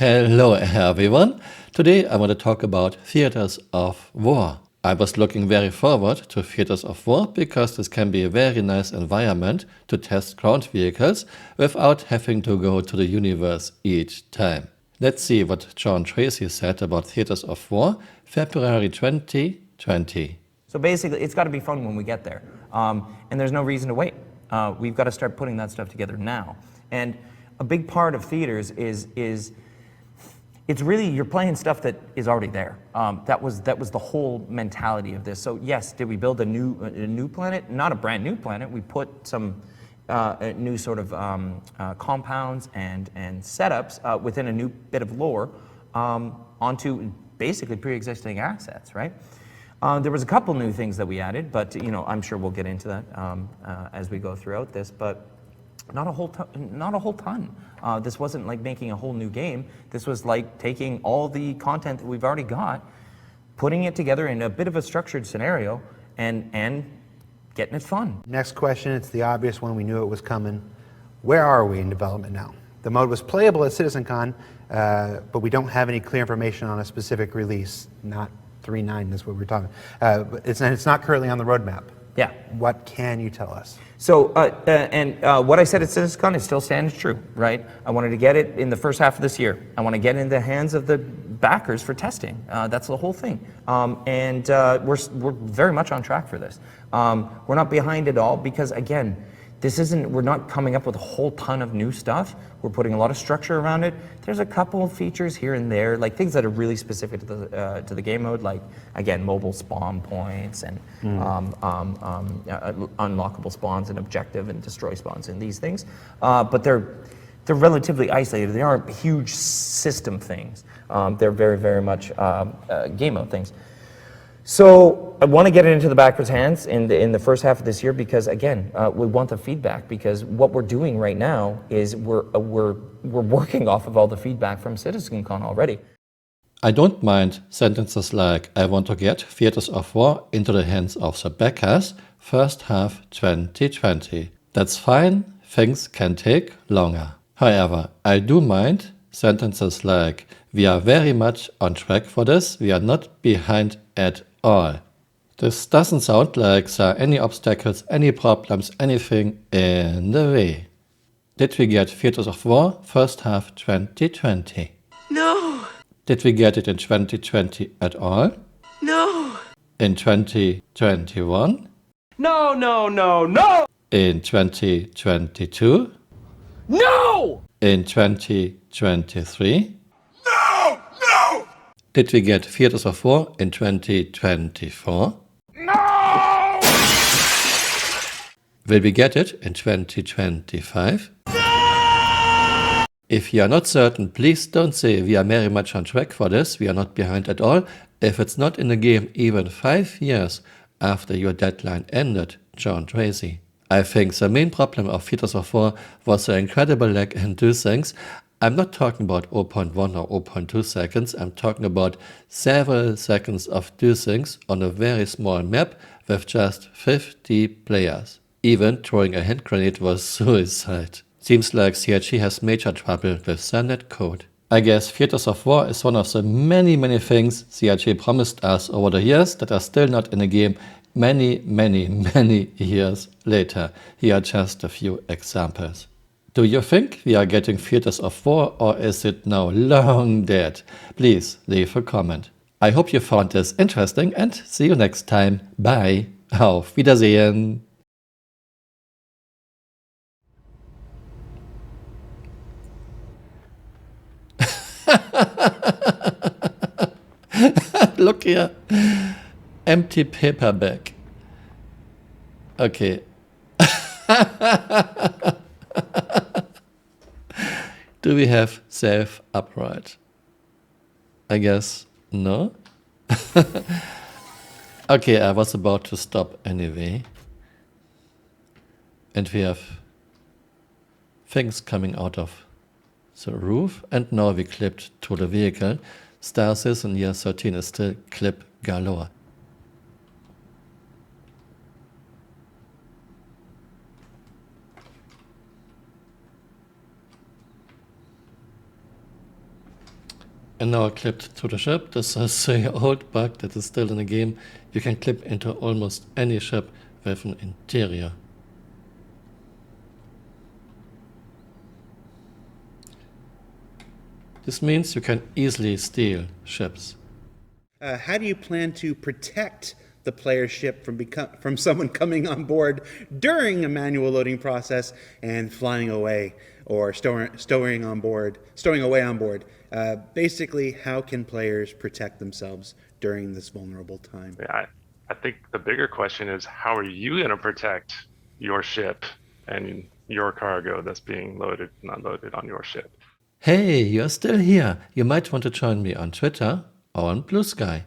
Hello everyone. Today I want to talk about theaters of war. I was looking very forward to theaters of war because this can be a very nice environment to test ground vehicles without having to go to the universe each time. Let's see what John Tracy said about theaters of war, February 2020. So basically, it's got to be fun when we get there, and there's no reason to wait. We've got to start putting that stuff together now. And a big part of theaters is it's really you're playing stuff that is already there. That was the whole mentality of this. So yes, did we build a new planet? Not a brand new planet. We put some new sort of compounds and setups within a new bit of lore onto basically pre-existing assets, right? There was a couple new things that we added, but I'm sure we'll get into that as we go throughout this. But not a whole ton. This wasn't like making a whole new game. This was like taking all the content that we've already got, putting it together in a bit of a structured scenario, and getting it fun. Next question, it's the obvious one. We knew it was coming. Where are we in development now? The mode was playable at CitizenCon, but we don't have any clear information on a specific release. Not 3.9 is what we're talking. It's not currently on the roadmap. Yeah. What can you tell us? So, what I said at CitizenCon is still stands true, right? I wanted to get it in the first half of this year. I want to get it in the hands of the backers for testing. That's the whole thing. We're very much on track for this. We're not behind at all because, again, we're not coming up with a whole ton of new stuff. We're putting a lot of structure around it. There's a couple of features here and there, like things that are really specific to the game mode, like, again, mobile spawn points and unlockable spawns and objective and destroy spawns and these things. But they're relatively isolated. They aren't huge system things. They're very, very much game mode things. So I want to get it into the backers' hands in the first half of this year because, again, we want the feedback because what we're doing right now is we're working off of all the feedback from CitizenCon already. I don't mind sentences like I want to get theaters of war into the hands of the backers first half 2020. That's fine, things can take longer. However, I do mind sentences like we are very much on track for this, we are not behind at all. This doesn't sound like there are any obstacles, any problems, anything in the way. Did we get Theaters of War first half 2020? No! Did we get it in 2020 at all? No! In 2021? No, no, no, no! In 2022? No! In 2023? No! No! Did we get Theaters of War in 2024? No! Will we get it in 2025? No! If you are not certain, please don't say we are very much on track for this, we are not behind at all. If it's not in the game even 5 years after your deadline ended, John Tracy. I think the main problem of Theaters of War was the incredible lag in do things. I'm not talking about 0.1 or 0.2 seconds, I'm talking about several seconds of do things on a very small map with just 50 players. Even throwing a hand grenade was suicide. Seems like CRG has major trouble with their netcode. I guess Theaters of War is one of the many things CRG promised us over the years that are still not in the game many years later. Here are just a few examples. Do you think we are getting Theaters of War or is it now long dead? Please leave a comment. I hope you found this interesting and see you next time. Bye. Auf Wiedersehen. Look here. Empty paper bag. Okay. Do we have save upright? I guess no. Okay, I was about to stop anyway. And we have things coming out of the roof. And now we clipped to the vehicle. Stasis in year 13 is still clip galore. And now I clipped to the ship. This is an old bug that is still in the game. You can clip into almost any ship with an interior. This means you can easily steal ships. How do you plan to protect the player's ship from someone coming on board during a manual loading process and flying away or stowing away on board? Basically, how can players protect themselves during this vulnerable time? Yeah, I think the bigger question is, how are you going to protect your ship and your cargo that's being loaded and unloaded on your ship? Hey, you're still here. You might want to join me on Twitter or on Blue Sky.